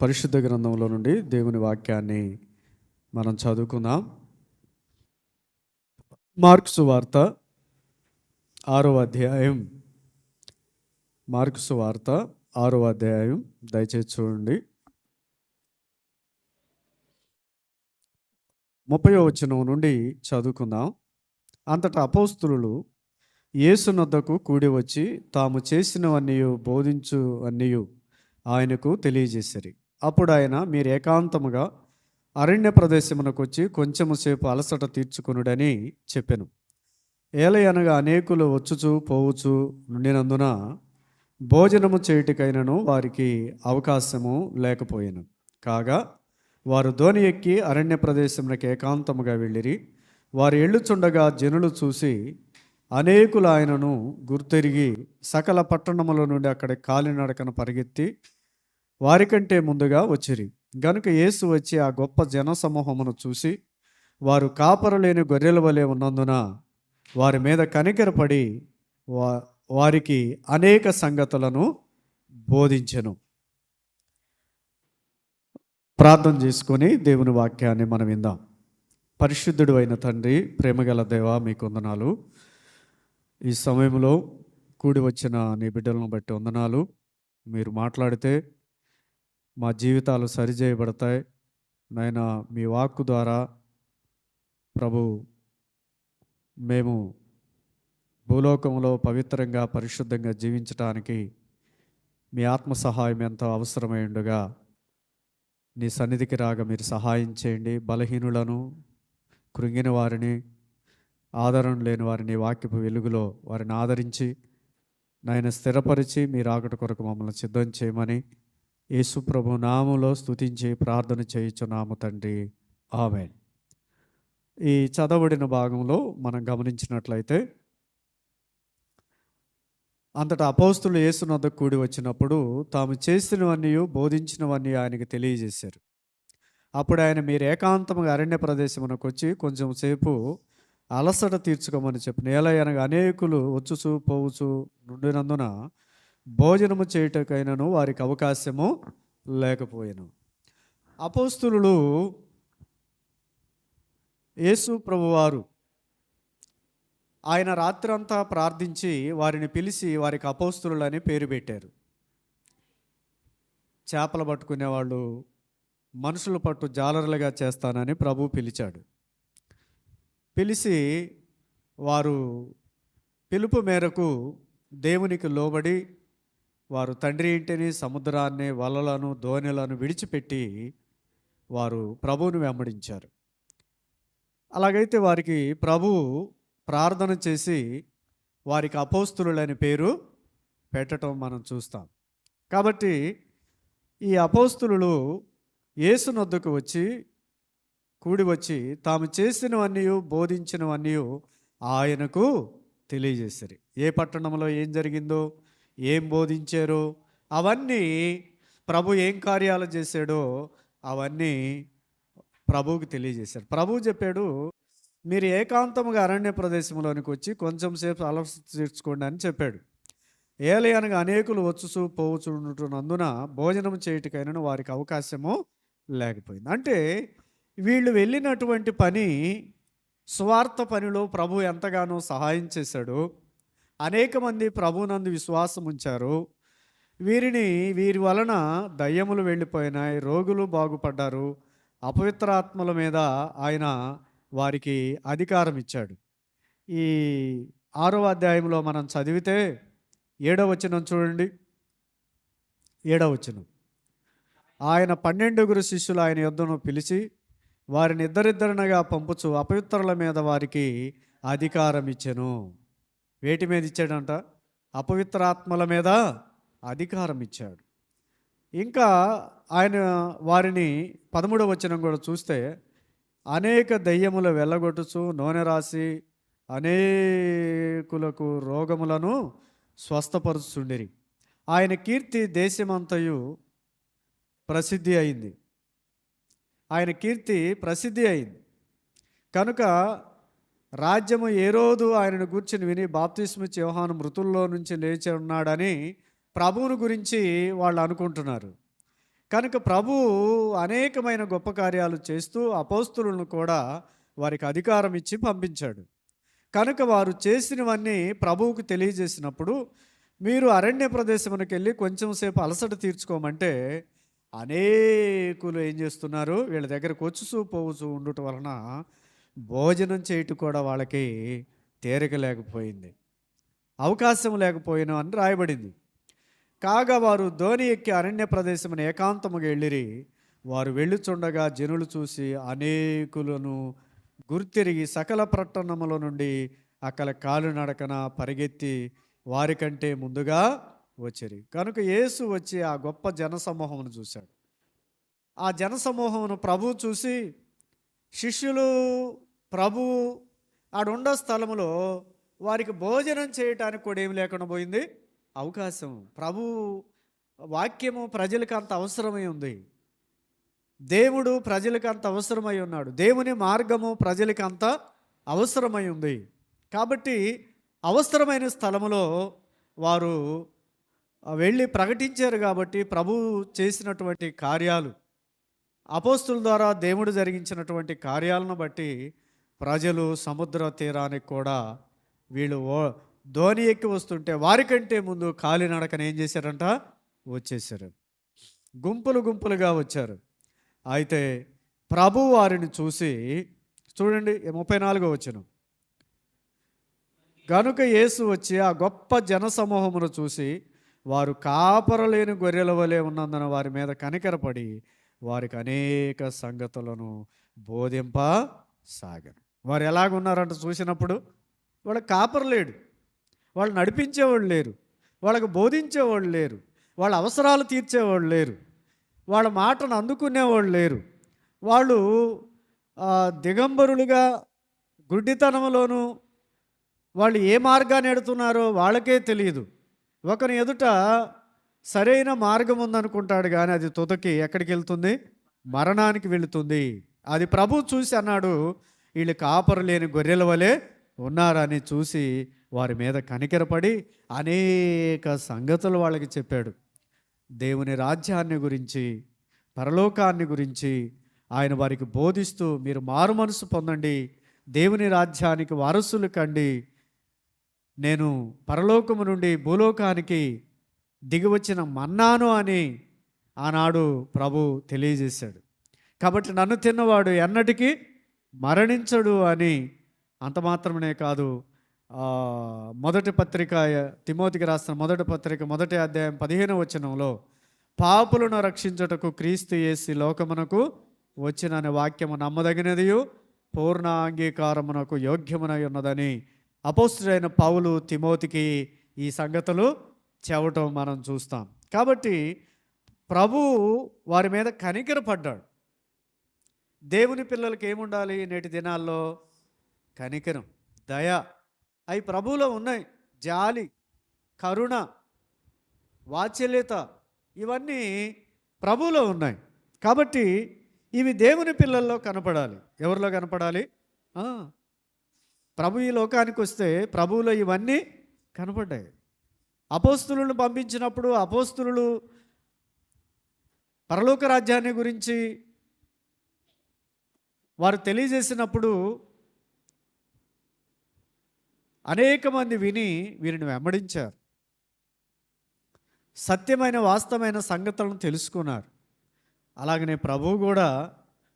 పరిశుద్ధ గ్రంథంలో నుండి దేవుని వాక్యాన్ని మనం చదువుకుందాం. మార్కు సువార్త 6వ అధ్యాయం. మార్కు సువార్త 6వ అధ్యాయం దయచేసి చూడండి. 30వ వచనం నుండి చదువుకుందాం. అంతటా అపోస్తలులు యేసునొద్దకు కూడి వచ్చి తాము చేసినవన్నీ బోధించువన్నీ ఆయనకు తెలియజేసిరి. అప్పుడు ఆయన, మీరు ఏకాంతముగా అరణ్య ప్రదేశమునకు వచ్చి కొంచెము సేపు అలసట తీర్చుకొనుడని చెప్పెను. ఏలయనగా అనేకులు వచ్చుచు పోవుచు నుండినందున భోజనము చేయుటకైనను వారికి అవకాశము లేకపోయెను. కాగా వారు దోణి ఎక్కి అరణ్య ప్రదేశమునకు ఏకాంతముగా వెళ్ళిరి. వారు ఎళ్ళుచుండగా జనులు చూసి అనేకులు ఆయనను గుర్తెరిగి సకల పట్టణముల నుండి అక్కడ కాలినడకన పరిగెత్తి వారికంటే ముందుగా వచ్చిరి. గనుక యేసు వచ్చి ఆ గొప్ప జనసమూహమును చూసి వారు కాపరు లేని గొర్రెల వలె ఉన్నందున వారి మీద కనికరపడి వారికి అనేక సంగతులను బోధించెను. ప్రార్థన చేసుకొని దేవుని వాక్యాన్ని మనం విందాం. పరిశుద్ధుడు అయిన తండ్రి, ప్రేమగల దేవా, మీకు వందనాలు. ఈ సమయంలో కూడి వచ్చిన నీ బిడ్డలను బట్టి వందనాలు. మీరు మాట్లాడితే మా జీవితాలు సరిచేయబడతాయి నాయనా. మీ వాక్కు ద్వారా ప్రభు మేము భూలోకంలో పవిత్రంగా పరిశుద్ధంగా జీవించటానికి మీ ఆత్మ సహాయం ఎంతో అవసరమై ఉండగా నీ సన్నిధికి రాగా మీరు సహాయం చేయండి. బలహీనులను, కృంగిన వారిని, ఆదరణ లేని వారిని వాక్యపు వెలుగులో వారిని ఆదరించి నాయన స్థిరపరిచి మీ రాకడ కొరకు మమ్మల్ని సిద్ధం చేయమని యేసు ప్రభు నామములో స్తుతించి ప్రార్థన చేయుచున్నాము తండ్రి, ఆమేన్. ఈ చదవబడిన భాగంలో మనం గమనించినట్లయితే, అంతటా అపోస్తలులు యేసునొద్దకు కూడి వచ్చినప్పుడు తాము చేసినవన్నీ బోధించినవన్నీ ఆయనకు తెలియజేశారు. అప్పుడు ఆయన, మీరు ఏకాంతముగా అరణ్య ప్రదేశమునకు వచ్చి కొంచెం సేపు అలసట తీర్చుకోమని చెప్పిన. ఏలయనగా అనేకులు వచ్చుచు పోవుచు నుండినందున భోజనము చేయుటకైనను వారికి అవకాశము లేకపోయెను. అపోస్తలులు యేసు ప్రభువారు ఆయన రాత్రంతా ప్రార్థించి వారిని పిలిచి వారికి అపోస్తలులు అని పేరు పెట్టారు. చేపలు పట్టుకునేవాళ్ళు మనుషులు పట్టు జాలరులుగా చేస్తానని ప్రభు పిలిచాడు. పిలిచి వారు పిలుపు మేరకు దేవునికి లోబడి వారు తండ్రి ఇంటిని, సముద్రాన్ని, వలలను, దోణెలను విడిచిపెట్టి వారు ప్రభువును వెంబడించారు. అలాగైతే వారికి ప్రభు ప్రార్థన చేసి వారికి అపోస్తలులని పేరు పెట్టడం మనం చూస్తాం. కాబట్టి ఈ అపోస్తలులు యేసునొద్దకు వచ్చి కూడి వచ్చి తాము చేసినవన్నీ బోధించినవన్నీ ఆయనకు తెలియజేశారు. ఏ పట్టణంలో ఏం జరిగిందో, ఏం బోధించారో అవన్నీ, ప్రభు ఏం కార్యాలు చేశాడో అవన్నీ ప్రభువుకి తెలియజేశారు. ప్రభువు చెప్పాడు, మీరు ఏకాంతముగా అరణ్య ప్రదేశంలోనికి వచ్చి కొంచెం సేపు అలసట తీర్చుకోండి అని చెప్పాడు. ఏలయనగా అనేకులు వచ్చుచు పోవుచుండునందున భోజనం చేయుటకైనను వారికి అవకాశము లేకపోయింది. అంటే వీళ్ళు వెళ్ళినటువంటి పని, సువార్త పనిలో ప్రభు ఎంతగానో సహాయం చేశాడు. అనేక మంది ప్రభునందు విశ్వాసం ఉంచారు. వీరి వలన దయ్యములు వెళ్ళిపోయినాయి, రోగులు బాగుపడ్డారు. అపవిత్రాత్మల మీద ఆయన వారికి అధికారం ఇచ్చాడు. ఈ 6వ అధ్యాయంలో మనం చదివితే 7వ వచనం చూడండి. 7వ వచనం, ఆయన 12 శిష్యులు ఆయన యొద్దను పిలిచి వారిని ఇద్దరిద్దరినగా పంపుచు అపవిత్రుల మీద వారికి అధికారం ఇచ్చెను. వేటి మీద ఇచ్చాడంట? అపవిత్రాత్మల మీద అధికారం ఇచ్చాడు. ఇంకా ఆయన వారిని 13వ వచనం కూడా చూస్తే, అనేక దయ్యములు వెళ్ళగొట్టుచు నూనె రాసి అనేకులకు రోగములను స్వస్థపరుచుండిరి. ఆయన కీర్తి దేశమంతయు ప్రసిద్ధి అయింది. ఆయన కీర్తి ప్రసిద్ధి అయింది కనుక రాజ్యము హేరోదు ఆయనను గూర్చిని విని బాప్తిస్మిచ్చి యోహాను మృతుల్లో నుంచి లేచి ఉన్నాడని ప్రభువును గురించి వాళ్ళు అనుకుంటున్నారు. కనుక ప్రభువు అనేకమైన గొప్ప కార్యాలు చేస్తూ అపోస్తులను కూడా వారికి అధికారం ఇచ్చి పంపించాడు. కనుక వారు చేసినవన్నీ ప్రభువుకు తెలియజేసినప్పుడు, మీరు అరణ్య ప్రదేశమునకు వెళ్ళి కొంచెం సేపు అలసట తీర్చుకోమంటే అనేకులు ఏం చేస్తున్నారు, వీళ్ళ దగ్గరకు వచ్చుచూ పోవచ్చు ఉండటం వలన భోజనం చేయటం కూడా వాళ్ళకి తేరిక లేకపోయింది, అవకాశం లేకపోయినా అని రాయబడింది. కాగా వారు ధోని ఎక్కి అరణ్య ప్రదేశమున ఏకాంతముగా వెళ్ళిరి. వారు వెళ్ళుచుండగా జనులు చూసి అనేకులను గుర్తిరిగి సకల పట్టణముల నుండి అక్కడ కాలినడకన పరిగెత్తి వారికంటే ముందుగా వచ్చిరి. కనుక యేసు వచ్చి ఆ గొప్ప జనసమూహమును చూశాడు. ఆ జనసమూహమును ప్రభువు చూసి, శిష్యులు ప్రభువు ఆడుండ స్థలములో వారికి భోజనం చేయటానికి కూడా ఏమి లేకుండా పోయింది, అవకాశం. ప్రభు వాక్యము ప్రజలకు అంత అవసరమై ఉంది, దేవుడు ప్రజలకు అంత అవసరమై ఉన్నాడు, దేవుని మార్గము ప్రజలకు అంత అవసరమై ఉంది. కాబట్టి అవసరమైన స్థలములో వారు వెళ్ళి ప్రకటించారు. కాబట్టి ప్రభు చేసినటువంటి కార్యాలు, అపోస్తుల ద్వారా దేవుడు జరిగించినటువంటి కార్యాలను బట్టి ప్రజలు సముద్ర తీరానికి కూడా వీళ్ళు ధోని ఎక్కి వస్తుంటే వారికంటే ముందు కాలినడకన ఏం చేశారంట, వచ్చేసారు. గుంపులు గుంపులుగా వచ్చారు. అయితే ప్రభు వారిని చూసి, చూడండి 34వ వచనం, గనుక యేసు వచ్చి ఆ గొప్ప జనసమూహమును చూసి వారు కాపరలేని గొర్రెల వలె ఉన్నందున వారి మీద కనికరపడి వారికి అనేక సంగతులను బోధింపసాగారు. వారు ఎలాగున్నారంట చూసినప్పుడు, వాళ్ళకి కాపరు లేడు, వాళ్ళు నడిపించేవాళ్ళు లేరు, వాళ్ళకు బోధించేవాళ్ళు లేరు, వాళ్ళ అవసరాలు తీర్చేవాళ్ళు లేరు, వాళ్ళ మాటను అందుకునేవాళ్ళు లేరు. వాళ్ళు దిగంబరులుగా గుడ్డితనంలోనూ వాళ్ళు ఏ మార్గాన్ని ఎడుతున్నారో వాళ్ళకే తెలియదు. ఒకరి ఎదుట సరైన మార్గం ఉందనుకుంటాడు, కానీ అది తుదకి ఎక్కడికి వెళ్తుంది, మరణానికి వెళుతుంది. అది ప్రభు చూసి అన్నాడు, వీళ్ళు కాపరు లేని గొర్రెల వలె ఉన్నారని చూసి వారి మీద కనికరపడి అనేక సంగతులు వాళ్ళకి చెప్పాడు. దేవుని రాజ్యాన్ని గురించి, పరలోకాన్ని గురించి ఆయన వారికి బోధిస్తూ, మీరు మారు మనసు పొందండి, దేవుని రాజ్యానికి వారసులు కండి, నేను పరలోకము నుండి భూలోకానికి దిగివచ్చిన మన్నాను అని ఆనాడు ప్రభు తెలియజేశాడు. కాబట్టి నన్ను తిన్నవాడు ఎన్నటికీ మరణించడు అని. అంత మాత్రమే కాదు, మొదటి పత్రిక, తిమోతికి రాసిన మొదటి పత్రిక 1వ అధ్యాయం 15వ వచనంలో, పాపులను రక్షించుటకు క్రీస్తు యేసు లోకమునకు వచ్చిన వాక్యము నమ్మదగినదియు పూర్ణ అంగీకారమునకు యోగ్యమునై ఉన్నదని అపోస్తలుడైన పౌలు తిమోతికి ఈ సంగతులు చెప్పటం మనం చూస్తాం. కాబట్టి ప్రభు వారి మీద కనికరపడ్డాడు. దేవుని పిల్లలకి ఏముండాలి నేటి దినాల్లో? కనికరం, దయ, అవి ప్రభువులో ఉన్నాయి. జాలి, కరుణ, వాత్సల్యత, ఇవన్నీ ప్రభువులో ఉన్నాయి. కాబట్టి ఇవి దేవుని పిల్లల్లో కనపడాలి. ఎవరిలో కనపడాలి? ప్రభు ఈ లోకానికి వస్తే ప్రభువులో ఇవన్నీ కనపడ్డాయి. అపోస్తులను పంపించినప్పుడు అపోస్తులు పరలోక రాజ్యాన్ని గురించి వారు తెలియజేసినప్పుడు అనేక మంది విని వీరిని వెంబడించారు, సత్యమైన వాస్తవమైన సంగతులను తెలుసుకున్నారు. అలాగనే ప్రభువు కూడా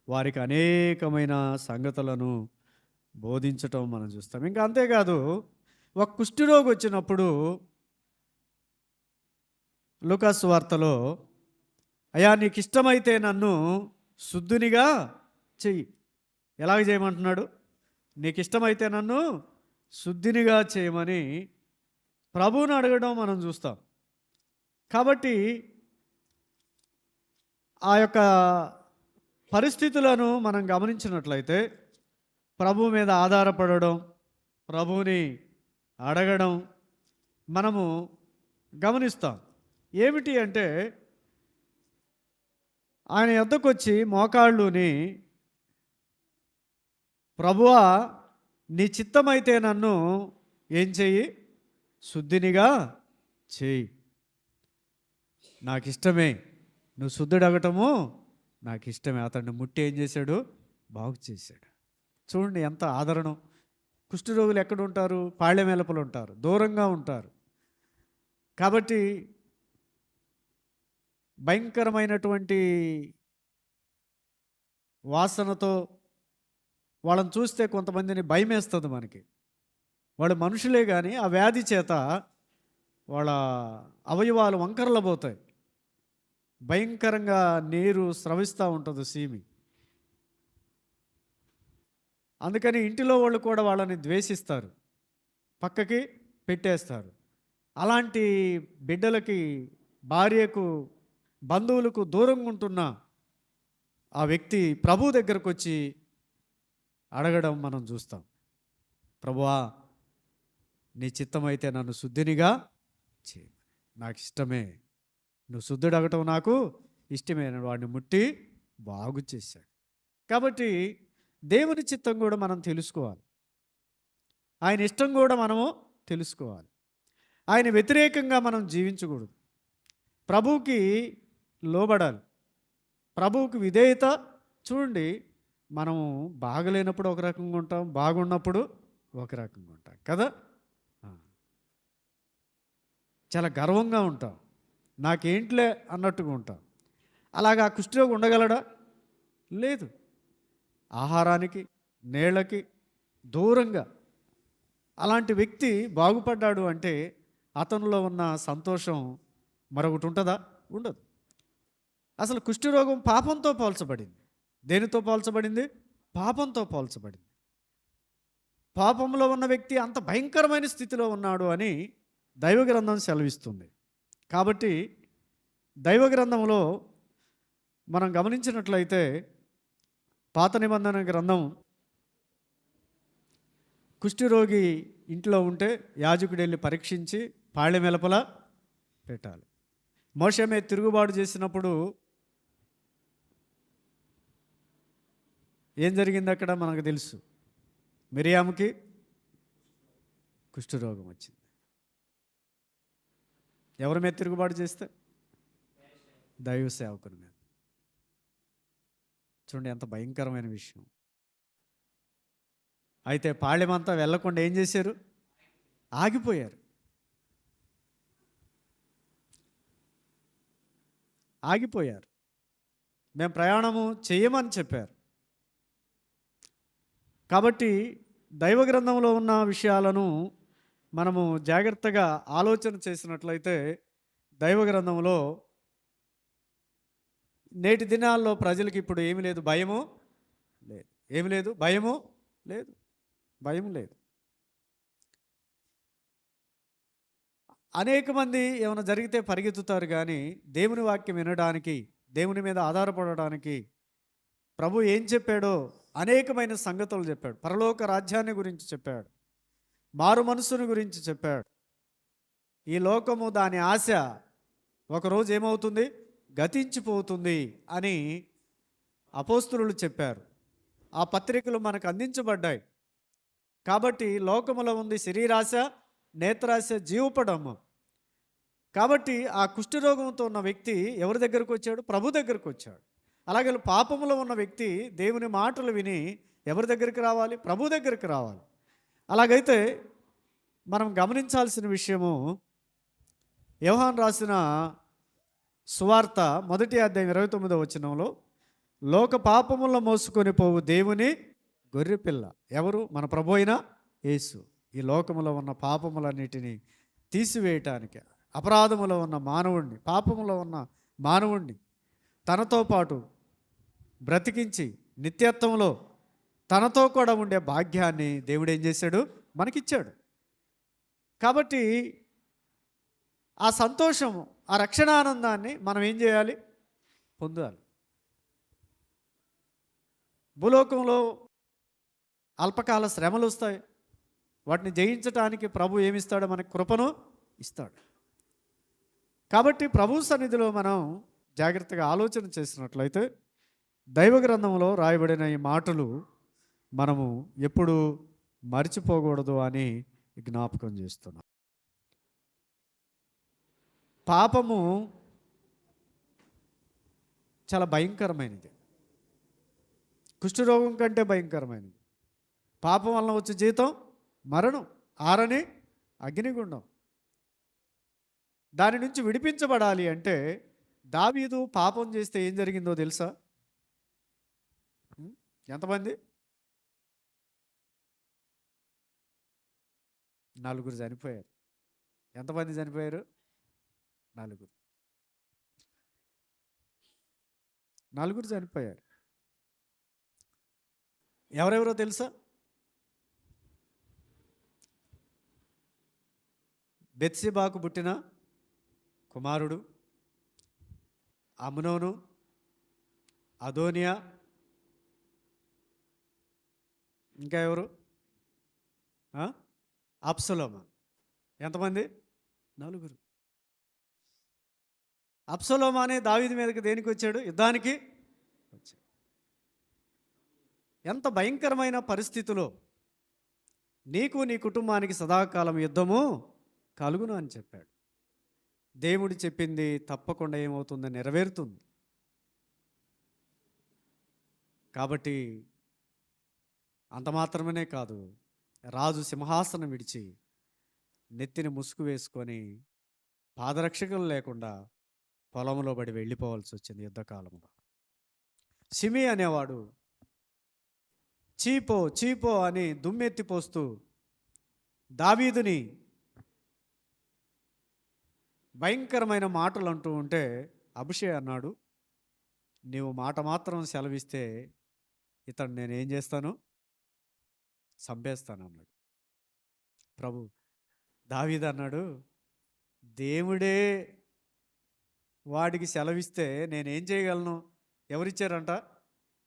వారికి అనేకమైన సంగతులను బోధించటం మనం చూస్తాం. ఇంకా అంతేకాదు, ఒక కుష్ఠరోగి వచ్చినప్పుడు లూకాసు వార్తలో, అయ్యా నీకు ఇష్టమైతే నన్ను శుద్ధునిగా చెయ్యి. ఎలాగ చేయమంటున్నాడు? నీకు ఇష్టమైతే నన్ను శుద్ధినిగా చేయమని ప్రభువుని అడగడం మనం చూస్తాం. కాబట్టి ఆ యొక్క పరిస్థితులను మనం గమనించినట్లయితే ప్రభు మీద ఆధారపడడం, ప్రభువుని అడగడం మనము గమనిస్తాం. ఏమిటి అంటే, ఆయన యొద్దకు వచ్చి మోకాళ్ళుని, ప్రభువా నీ చిత్తమైతే నన్ను ఏం చెయ్యి, శుద్ధినిగా చేయి, నాకు ఇష్టమే నువ్వు శుద్ధుడగటము నాకు ఇష్టమే. అతన్ని ముట్టి ఏం చేశాడు? బాగు చేశాడు. చూడండి ఎంత ఆదరణ. కుష్ఠరోగులు ఎక్కడ ఉంటారు? పాళ్యమెలపలు ఉంటారు, దూరంగా ఉంటారు. కాబట్టి భయంకరమైనటువంటి వాసనతో వాళ్ళని చూస్తే కొంతమందిని భయం వేస్తుంది మనకి. వాళ్ళు మనుషులే కానీ ఆ వ్యాధి చేత వాళ్ళ అవయవాలు వంకరలబోతాయి. భయంకరంగా నీరు స్రవిస్తూ ఉంటుంది సీమి. అందుకని ఇంటిలో వాళ్ళు కూడా వాళ్ళని ద్వేషిస్తారు, పక్కకి పెట్టేస్తారు. అలాంటి బిడ్డలకి, భార్యకు, బంధువులకు దూరంగా ఉంటున్న ఆ వ్యక్తి ప్రభు దగ్గరకు వచ్చి అడగడం మనం చూస్తాం. ప్రభువా, నీ చిత్తమైతే నన్ను శుద్ధినిగా చేయి, నాకు ఇష్టమే, నువ్వు శుద్ధుడు అగటం నాకు ఇష్టమే. వాడిని ముట్టి బాగు చేశాడు. కాబట్టి దేవుని చిత్తం కూడా మనం తెలుసుకోవాలి, ఆయన ఇష్టం కూడా మనము తెలుసుకోవాలి. ఆయన వ్యతిరేకంగా మనం జీవించకూడదు. ప్రభువుకి లోబడాలి, ప్రభువుకి విధేయత. చూడండి, మనం బాగలేనప్పుడు ఒక రకంగా ఉంటాం, బాగున్నప్పుడు ఒక రకంగా ఉంటాం కదా. చాలా గర్వంగా ఉంటాం, నాకేంట్లే అన్నట్టుగా ఉంటాం. అలాగా కుష్ఠరోగి ఉండగలడా? లేదు. ఆహారానికి, నీళ్ళకి దూరంగా అలాంటి వ్యక్తి బాగుపడ్డాడు అంటే అతనిలో ఉన్న సంతోషం మరొకటి ఉంటుందా? ఉండదు. అసలు కుష్ఠరోగం పాపంతో పోల్చబడింది. దేనితో పోల్చబడింది? పాపంతో పోల్చబడింది. పాపంలో ఉన్న వ్యక్తి అంత భయంకరమైన స్థితిలో ఉన్నాడు అని దైవ గ్రంథం సెలవిస్తుంది. కాబట్టి దైవ గ్రంథంలో మనం గమనించినట్లయితే పాత నిబంధన గ్రంథం, కుష్ఠరోగి ఇంట్లో ఉంటే యాజకుడు వెళ్ళి పరీక్షించి పాళ్యమెలపల పెట్టాలి. మోషే మీద తిరుగుబాటు చేసినప్పుడు ఏం జరిగింది అక్కడ మనకు తెలుసు. మిరియాముకి కుష్ఠరోగం వచ్చింది. ఎవరి మీద తిరుగుబాటు చేస్తే? దైవ సేవకుని మీద. చూడండి ఎంత భయంకరమైన విషయం. అయితే పాళ్యమంతా వెళ్ళకుండా ఏం చేశారు? ఆగిపోయారు. మేము ప్రయాణము చేయమని చెప్పారు. కాబట్టి దైవ గ్రంథంలో ఉన్న విషయాలను మనము జాగ్రత్తగా ఆలోచన చేసినట్లయితే దైవ గ్రంథంలో నేటి దినాల్లో ప్రజలకి ఇప్పుడు ఏమి లేదు, భయము లేదు. ఏమి లేదు? భయము లేదు, భయం లేదు. అనేక మంది ఏమైనా జరిగితే పరిగెత్తుతారు కానీ దేవుని వాక్యం వినడానికి, దేవుని మీద ఆధారపడడానికి ప్రభు ఏం చెప్పాడో అనేకమైన సంగతులు చెప్పాడు. పరలోక రాజ్యాన్ని గురించి చెప్పాడు, మారు మనసుని గురించి చెప్పాడు. ఈ లోకము దాని ఆశ ఒకరోజు ఏమవుతుంది? గతించిపోతుంది అని అపోస్తలులు చెప్పారు. ఆ పత్రికలు మనకు అందించబడ్డాయి. కాబట్టి లోకములో ఉంది శరీరాశ, నేత్రాశ, జీవపడము. కాబట్టి ఆ కుష్ఠరోగంతో ఉన్న వ్యక్తి ఎవరి దగ్గరకు వచ్చాడు? ప్రభు దగ్గరకు వచ్చాడు. అలాగే పాపములో ఉన్న వ్యక్తి దేవుని మాటలు విని ఎవరి దగ్గరికి రావాలి? ప్రభు దగ్గరికి రావాలి. అలాగైతే మనం గమనించాల్సిన విషయము, యోహాను రాసిన సువార్త 1వ అధ్యాయం 29వ వచనంలో, లోక పాపములను మోసుకొని పోవు దేవుని గొర్రెపిల్ల ఎవరు? మన ప్రభు అయిన యేసు. ఈ లోకములో ఉన్న పాపములన్నిటినీ తీసివేయటానికి, అపరాధములో ఉన్న మానవుణ్ణి, పాపములో ఉన్న మానవుణ్ణి తనతో పాటు బ్రతికించి నిత్యత్వంలో తనతో కూడా ఉండే భాగ్యాన్ని దేవుడు ఏం చేశాడు? మనకిచ్చాడు. కాబట్టి ఆ సంతోషం, ఆ రక్షణానందాన్ని మనం ఏం చేయాలి? పొందాలి. భూలోకంలో అల్పకాల శ్రమలు వస్తాయి, వాటిని జయించడానికి ప్రభు ఏమిస్తాడో? మనకి కృపను ఇస్తాడు. కాబట్టి ప్రభు సన్నిధిలో మనం జాగ్రత్తగా ఆలోచన చేసినట్లయితే దైవ గ్రంథంలో రాయబడిన ఈ మాటలు మనము ఎప్పుడు మర్చిపోకూడదు అని జ్ఞాపకం చేస్తున్నాం. పాపము చాలా భయంకరమైనది. కుష్ఠరోగం కంటే భయంకరమైనది. పాపం వలన వచ్చే జీతం మరణం, ఆరని అగ్నిగుండం. దాని నుంచి విడిపించబడాలి అంటే దావీదు పాపం చేస్తే ఏం జరిగిందో తెలుసా? ఎంతమంది? 4 చనిపోయారు. ఎంతమంది చనిపోయారు? 4 చనిపోయారు. ఎవరెవరో తెలుసా? బెత్షెబాకు పుట్టిన కుమారుడు అమ్నోను, అదోనియా, ఇంకా ఎవరు? అబ్షలోము. ఎంతమంది? 4. అబ్షలోము అనే దావీదు మీదకి దేనికి వచ్చాడు? యుద్ధానికి వచ్చాడు. ఎంత భయంకరమైన పరిస్థితిలో నీకు నీ కుటుంబానికి సదాకాలం యుద్ధము కలుగును అని చెప్పాడు. దేవుడు చెప్పింది తప్పకుండా ఏమవుతుందో నెరవేరుతుంది. కాబట్టి అంత మాత్రమే కాదు, రాజు సింహాసనం విడిచి నెత్తిని ముసుగు వేసుకొని పాదరక్షకులు లేకుండా పొలంలో పడి వెళ్ళిపోవాల్సి వచ్చింది యుద్ధకాలంలో. షిమి అనేవాడు చీపో చీపో అని దుమ్మెత్తిపోస్తూ దావీదుని భయంకరమైన మాటలు అంటూ ఉంటే అభిషే అన్నాడు, నీవు మాట మాత్రం సెలవిస్తే ఇతను నేనేం చేస్తాను? చంపేస్తాను అన్నాడు. ప్రభు దావీదు అన్నాడు, దేవుడే వాడికి సెలవిస్తే నేనేం చేయగలను? ఎవరిచ్చారంట?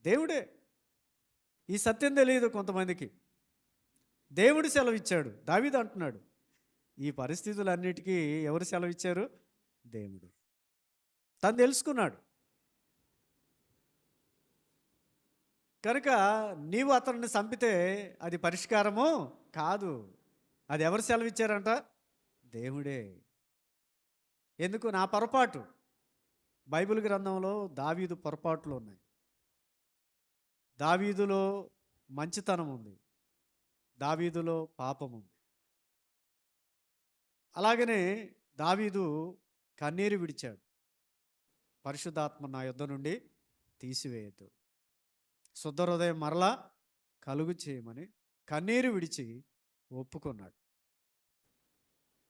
దేవుడే. ఈ సత్యం తెలియదు కొంతమందికి. దేవుడు సెలవిచ్చాడు. దావీదు అంటున్నాడు, ఈ పరిస్థితులన్నిటికీ ఎవరు సెలవిచ్చారు? దేవుడు. తను తెలుసుకున్నాడు. కనుక నీవు అతన్ని చంపితే అది పరిష్కారము కాదు. అది ఎవరు సెలవిచ్చారంట? దేవుడే. ఎందుకు? నా పొరపాటు. బైబిల్ గ్రంథంలో దావీదు పొరపాట్లు ఉన్నాయి. దావీదులో మంచితనం ఉంది, దావీదులో పాపం ఉంది. అలాగనే దావీదు కన్నీరు విడిచాడు, పరిశుద్ధాత్మ నా యుద్ధ నుండి తీసివేయద్దు, శుద్ధ హృదయం మరలా కలుగు చేయమని కన్నీరు విడిచి ఒప్పుకున్నాడు.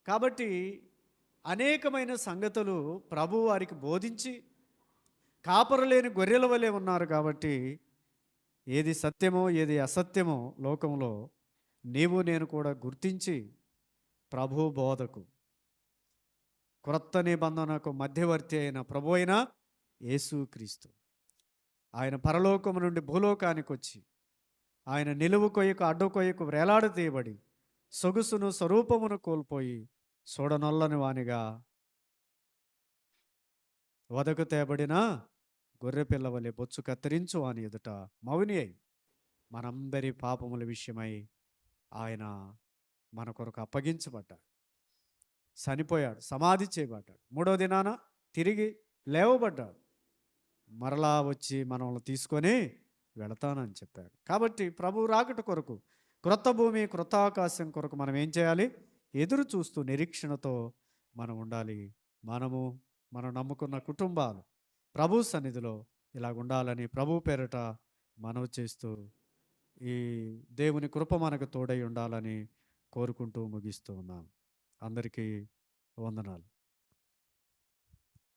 కాబట్టి అనేకమైన సంగతులు ప్రభు వారికి బోధించి కాపరు లేని గొర్రెల వలె ఉన్నారు. కాబట్టి ఏది సత్యమో ఏది అసత్యమో లోకంలో నీవు నేను కూడా గుర్తించి ప్రభు బోధకు, క్రొత్త నిబంధనకు మధ్యవర్తి అయిన ప్రభు అయిన యేసుక్రీస్తు, ఆయన పరలోకము నుండి భూలోకానికి వచ్చి ఆయన నిలువు కొయ్యకు అడ్డు కొయ్యకు వేలాడతీయబడి సొగుసును స్వరూపమును కోల్పోయి చూడనొల్లని వానిగా వదకు తేబడిన గొర్రె పిల్లవలె బొచ్చు కత్తిరించు అని ఎదుట మౌని అయి మనందరి పాపముల విషయమై ఆయన మన కొరకు అప్పగించబడ్డాడు, చనిపోయాడు, సమాధి చేయబడ్డాడు, 3వ దినాన తిరిగి లేవబడ్డాడు, మరలా వచ్చి మనల్ని తీసుకొని వెళతానని చెప్పాడు. కాబట్టి ప్రభు రాకట కొరకు, క్రొత్త భూమి క్రొత్త ఆకాశం కొరకు మనం ఏం చేయాలి? ఎదురు చూస్తూ నిరీక్షణతో మనం ఉండాలి. మనం నమ్ముకున్న కుటుంబాలు ప్రభు సన్నిధిలో ఇలా ఉండాలని ప్రభు పేరట మనవి చేస్తూ ఈ దేవుని కృప మనకు తోడై ఉండాలని కోరుకుంటూ ముగిస్తూ ఉన్నాను. అందరికీ వందనాలు.